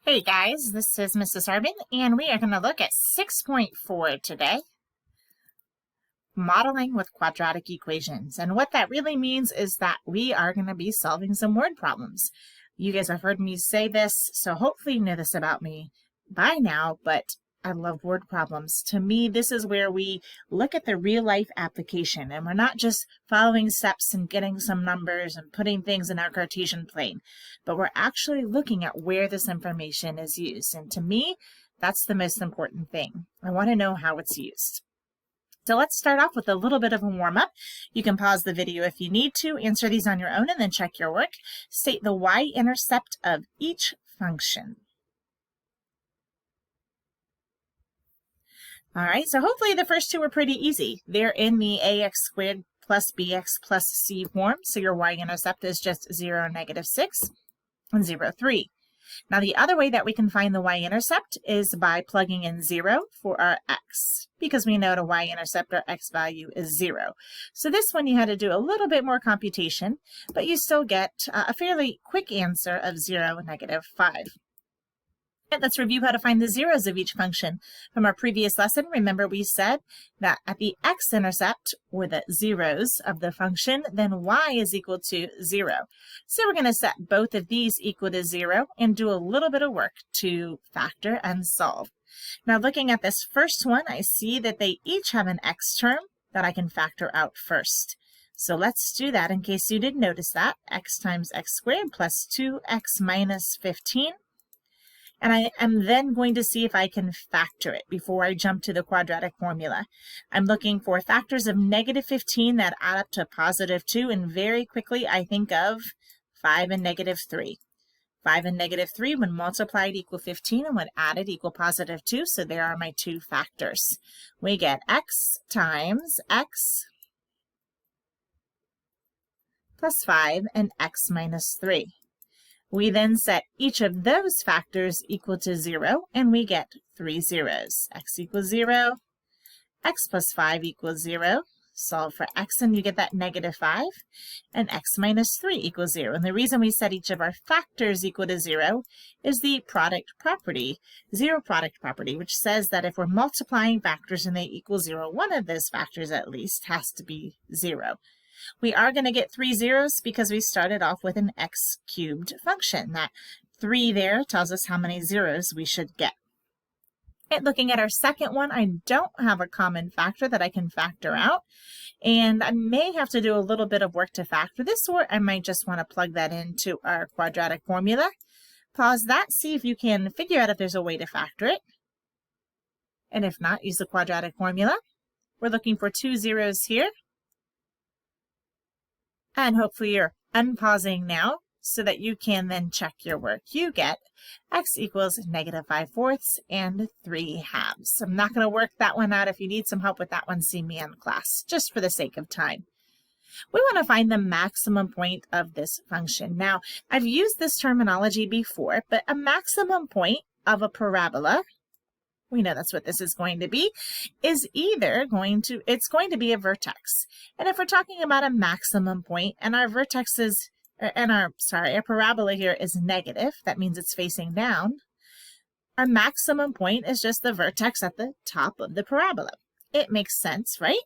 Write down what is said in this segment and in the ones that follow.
Hey guys, this is Mrs. Harbin, and we are going to look at 6.4 today, modeling with quadratic equations. And what that really means is that we are going to be solving some word problems. You guys have heard me say this, so hopefully you know this about me by now, but I love word problems. To me, this is where we look at the real life application, and we're not just following steps and getting some numbers and putting things in our Cartesian plane, but we're actually looking at where this information is used. And to me, that's the most important thing. I want to know how it's used. So let's start off with a little bit of a warm-up. You can pause the video if you need to, answer these on your own, and then check your work. State the y-intercept of each function. All right, so hopefully the first two are pretty easy. They're in the ax squared plus bx plus c form, so your y-intercept is just 0, -6, and 0, 3. Now the other way that we can find the y-intercept is by plugging in 0 for our x, because we know the y-intercept, our x value, is 0. So this one you had to do a little bit more computation, but you still get a fairly quick answer of 0, -5. Let's review how to find the zeros of each function. From our previous lesson, remember we said that at the x-intercept, or the zeros of the function, then y is equal to 0. So we're going to set both of these equal to 0 and do a little bit of work to factor and solve. Now looking at this first one, I see that they each have an x term that I can factor out first. So let's do that in case you didn't notice that. X times x squared plus 2x minus 15. And I am then going to see if I can factor it before I jump to the quadratic formula. I'm looking for factors of -15 that add up to +2, and very quickly I think of 5 and -3. 5 and -3 when multiplied equal 15 and when added equal +2, so there are my two factors. We get x times x plus 5 and x minus 3. We then set each of those factors equal to 0, and we get 3 zeros. X equals 0, x plus 5 equals 0. Solve for x, and you get that -5, and x minus 3 equals 0. And the reason we set each of our factors equal to 0 is the product property, zero product property, which says that if we're multiplying factors and they equal 0, one of those factors at least has to be 0. We are going to get 3 zeros because we started off with an x cubed function. That 3 there tells us how many zeros we should get. And looking at our second one, I don't have a common factor that I can factor out, and I may have to do a little bit of work to factor this, or I might just want to plug that into our quadratic formula. Pause that, see if you can figure out if there's a way to factor it. And if not, use the quadratic formula. We're looking for 2 zeros here. And hopefully you're unpausing now so that you can then check your work. You get x equals -5/4 and 3/2. I'm not going to work that one out. If you need some help with that one, see me in class, just for the sake of time. We want to find the maximum point of this function. Now, I've used this terminology before, but a maximum point of a parabola, we know that's what this is going to be, is either it's going to be a vertex. And if we're talking about a maximum point and our vertex is, our parabola here is negative, that means it's facing down, our maximum point is just the vertex at the top of the parabola. It makes sense, right?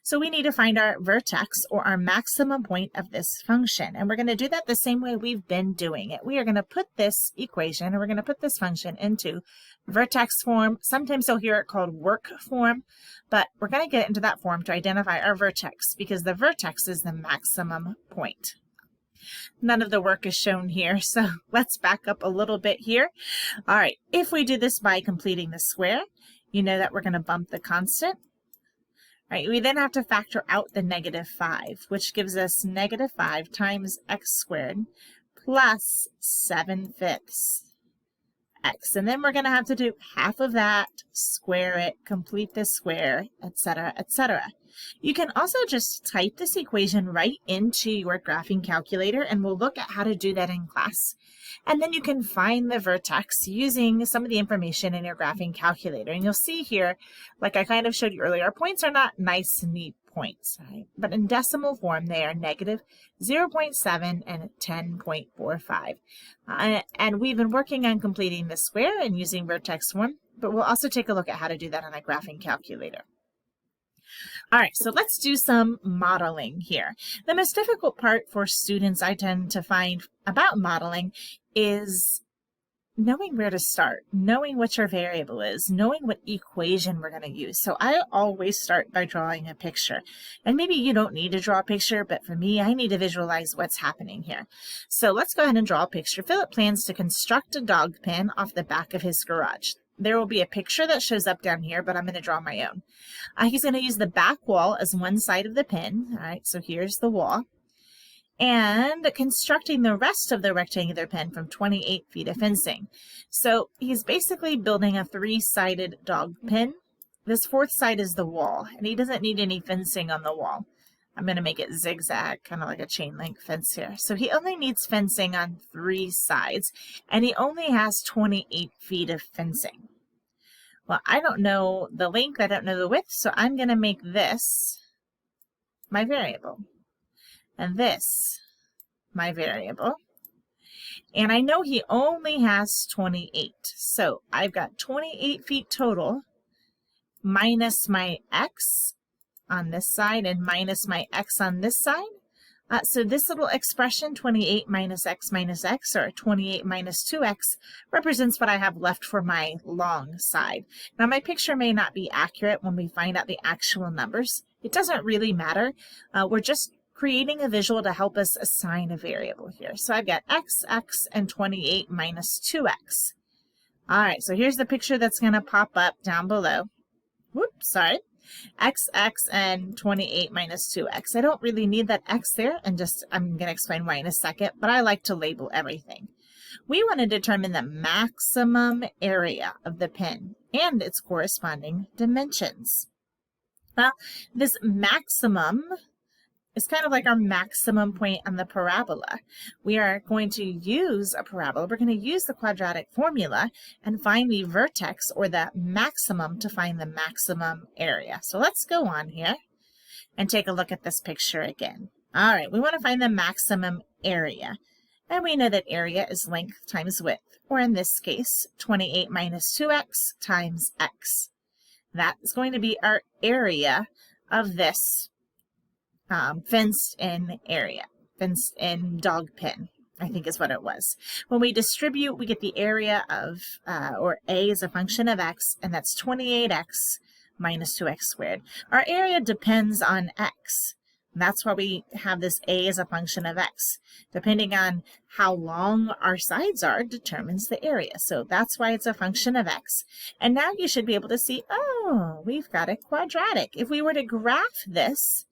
So we need to find our vertex, or our maximum point of this function. And we're going to do that the same way we've been doing it. We are going to put this equation, or we're going to put this function into vertex form. Sometimes you'll hear it called work form, but we're going to get into that form to identify our vertex, because the vertex is the maximum point. None of the work is shown here, so let's back up a little bit here. All right, if we do this by completing the square, you know that we're going to bump the constant. Right, we then have to factor out the -5, which gives us -5 times x squared plus 7/5 x. And then we're going to have to do half of that, square it, complete the square, etc., etc. You can also just type this equation right into your graphing calculator, and we'll look at how to do that in class. And then you can find the vertex using some of the information in your graphing calculator. And you'll see here, like I kind of showed you earlier, our points are not nice and neat points, right? But in decimal form, they are negative 0.7 and 10.45. And we've been working on completing the square and using vertex form, but we'll also take a look at how to do that on a graphing calculator. All right, so let's do some modeling here. The most difficult part for students I tend to find about modeling is knowing where to start, knowing what your variable is, knowing what equation we're going to use. So I always start by drawing a picture. And maybe you don't need to draw a picture, but for me, I need to visualize what's happening here. So let's go ahead and draw a picture. Philip plans to construct a dog pen off the back of his garage. There will be a picture that shows up down here, but I'm going to draw my own. He's going to use the back wall as one side of the pen. All right, so here's the wall. And constructing the rest of the rectangular pen from 28 feet of fencing. So he's basically building a three-sided dog pen. This fourth side is the wall, and he doesn't need any fencing on the wall. I'm going to make it zigzag, kind of like a chain link fence here. So he only needs fencing on three sides, and he only has 28 feet of fencing. Well, I don't know the length, I don't know the width, so I'm going to make this my variable. And this, my variable. And I know he only has 28. So I've got 28 feet total minus my x on this side and minus my x on this side. So this little expression, 28 minus x, or 28 minus 2x, represents what I have left for my long side. Now my picture may not be accurate when we find out the actual numbers. It doesn't really matter. We're just creating a visual to help us assign a variable here. So I've got x, and 28 minus 2x. All right, so here's the picture that's going to pop up down below. Whoops, sorry. X, and 28 minus 2x. I don't really need that x there, and I'm going to explain why in a second, but I like to label everything. We want to determine the maximum area of the pen and its corresponding dimensions. Well, this maximum is kind of like our maximum point on the parabola. We are going to use a parabola. We're going to use the quadratic formula and find the vertex or the maximum to find the maximum area. So let's go on here and take a look at this picture again. All right, we want to find the maximum area. And we know that area is length times width, or in this case, 28 minus 2x times x. That is going to be our area of this fenced-in area, fenced-in dog pen, I think is what it was. When we distribute, we get the area of, or a is a function of x, and that's 28x minus 2x squared. Our area depends on x. That's why we have this a as a function of x. Depending on how long our sides are determines the area. So that's why it's a function of x. And now you should be able to see, oh, we've got a quadratic. If we were to graph this,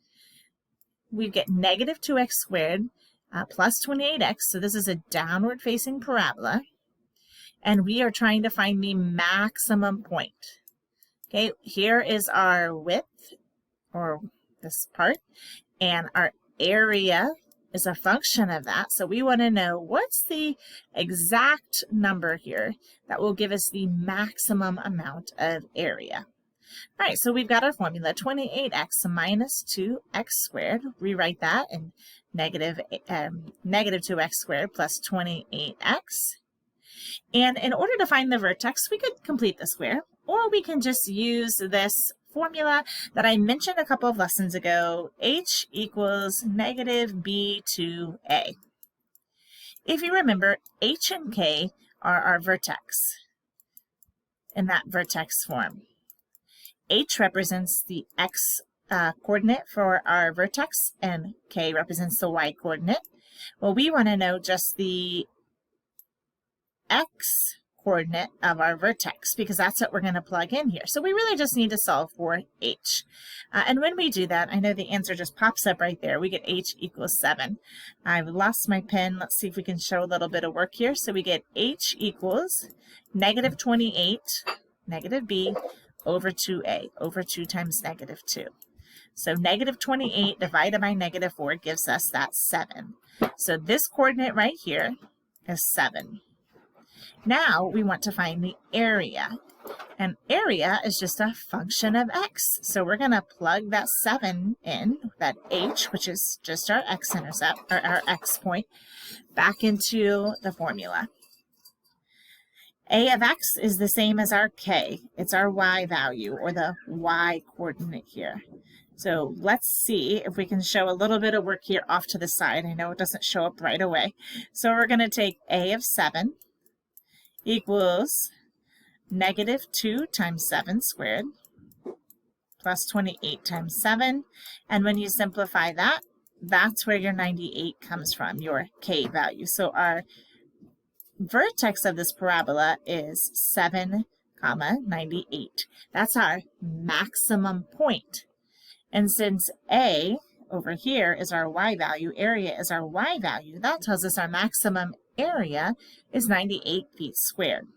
we get negative 2x squared plus 28x. So this is a downward facing parabola. And we are trying to find the maximum point. Okay, here is our width, or this part, and our area is a function of that. So we want to know what's the exact number here that will give us the maximum amount of area. All right, so we've got our formula, 28x minus 2x squared. Rewrite that in negative 2x squared plus 28x. And in order to find the vertex, we could complete the square, or we can just use this formula that I mentioned a couple of lessons ago, h equals negative b to a. If you remember, h and k are our vertex in that vertex form. H represents the x coordinate for our vertex, and k represents the y coordinate. Well, we want to know just the x coordinate of our vertex, because that's what we're going to plug in here. So we really just need to solve for h. And when we do that, I know the answer just pops up right there. We get h equals 7. I've lost my pen. Let's see if we can show a little bit of work here. So we get h equals negative 28, negative b, over 2a, over 2 times negative 2. So negative 28 divided by negative 4 gives us that 7. So this coordinate right here is 7. Now we want to find the area. And area is just a function of x. So we're going to plug that 7 in, that h, which is just our x-intercept, or our x point, back into the formula. A of x is the same as our k. It's our y value, or the y coordinate here. So let's see if we can show a little bit of work here off to the side. I know it doesn't show up right away. So we're going to take a of 7 equals -2 times 7 squared plus 28 times 7. And when you simplify that, that's where your 98 comes from, your k value. So our vertex of this parabola is 7, 98. That's our maximum point. And since a over here is our y value, area is our y value, that tells us our maximum area is 98 feet squared.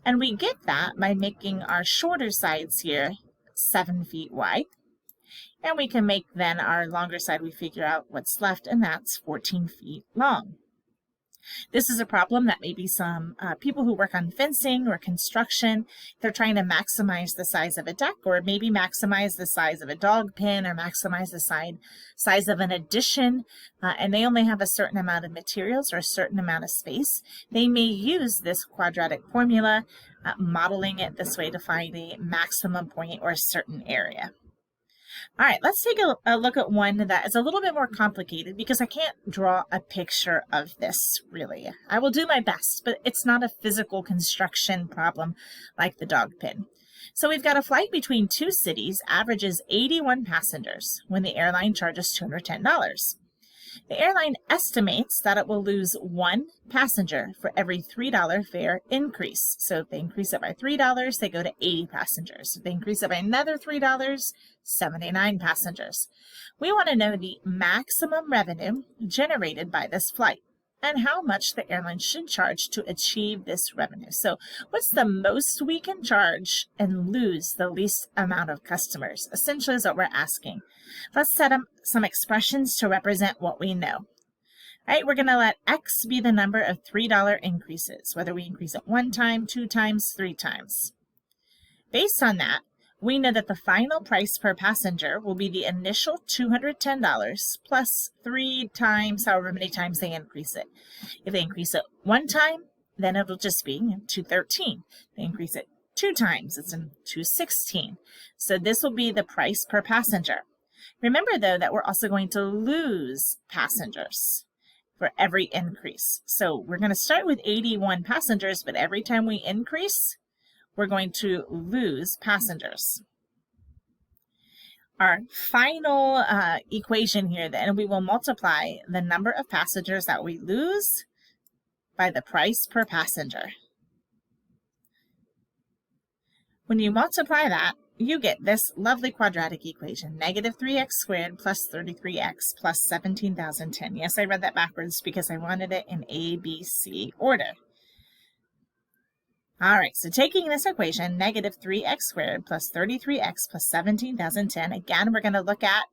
And we get that by making our shorter sides here 7 feet wide. And we can make then our longer side, we figure out what's left, and that's 14 feet long. This is a problem that maybe some people who work on fencing or construction, they're trying to maximize the size of a deck, or maybe maximize the size of a dog pen, or maximize the size of an addition, and they only have a certain amount of materials or a certain amount of space. They may use this quadratic formula, modeling it this way to find a maximum point or a certain area. All right, let's take a look at one that is a little bit more complicated because I can't draw a picture of this, really. I will do my best, but it's not a physical construction problem like the dog pen. So we've got a flight between two cities, averages 81 passengers when the airline charges $210. The airline estimates that it will lose 1 passenger for every $3 fare increase. So if they increase it by $3, they go to 80 passengers. If they increase it by another $3, 79 passengers. We want to know the maximum revenue generated by this flight and how much the airline should charge to achieve this revenue. So what's the most we can charge and lose the least amount of customers? Essentially is what we're asking. Let's set up some expressions to represent what we know. All right, we're going to let x be the number of $3 increases, whether we increase it 1 time, 2 times, 3 times. Based on that, we know that the final price per passenger will be the initial $210 plus 3 times however many times they increase it. If they increase it 1 time, then it'll just be $213. They increase it 2 times, it's in $216. So this will be the price per passenger. Remember, though, that we're also going to lose passengers for every increase. So we're going to start with 81 passengers, but every time we increase, we're going to lose passengers. Our final equation here, then, we will multiply the number of passengers that we lose by the price per passenger. When you multiply that, you get this lovely quadratic equation, -3x squared plus 33x plus 17,010. Yes, I read that backwards because I wanted it in ABC order. All right, so taking this equation, -3x squared plus 33x plus 17,010, again, we're going to look at,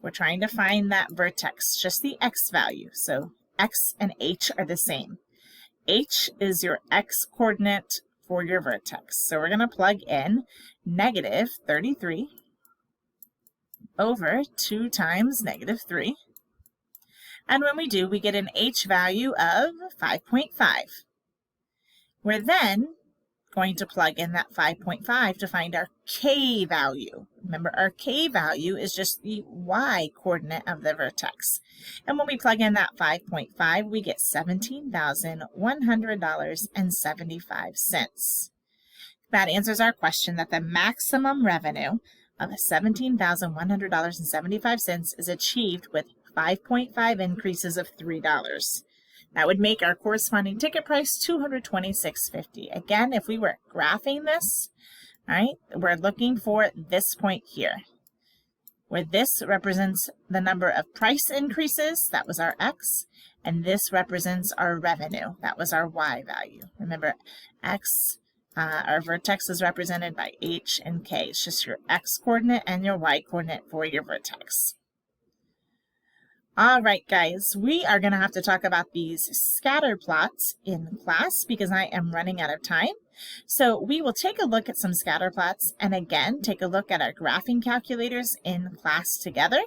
we're trying to find that vertex, just the x value. So x and h are the same. H is your x coordinate for your vertex. So we're going to plug in -33 over 2 times -3. And when we do, we get an h value of 5.5. We're then going to plug in that 5.5 to find our k value. Remember, our k value is just the y coordinate of the vertex. And when we plug in that 5.5, we get $17,100.75. That answers our question that the maximum revenue of $17,100.75 is achieved with 5.5 increases of $3. That would make our corresponding ticket price $226.50. Again, if we were graphing this, all right, we're looking for this point here, where this represents the number of price increases, that was our x, and this represents our revenue, that was our y value. Remember, x, our vertex is represented by h and k. It's just your x coordinate and your y coordinate for your vertex. All right, guys, we are going to have to talk about these scatter plots in class because I am running out of time. So we will take a look at some scatter plots and again, take a look at our graphing calculators in class together.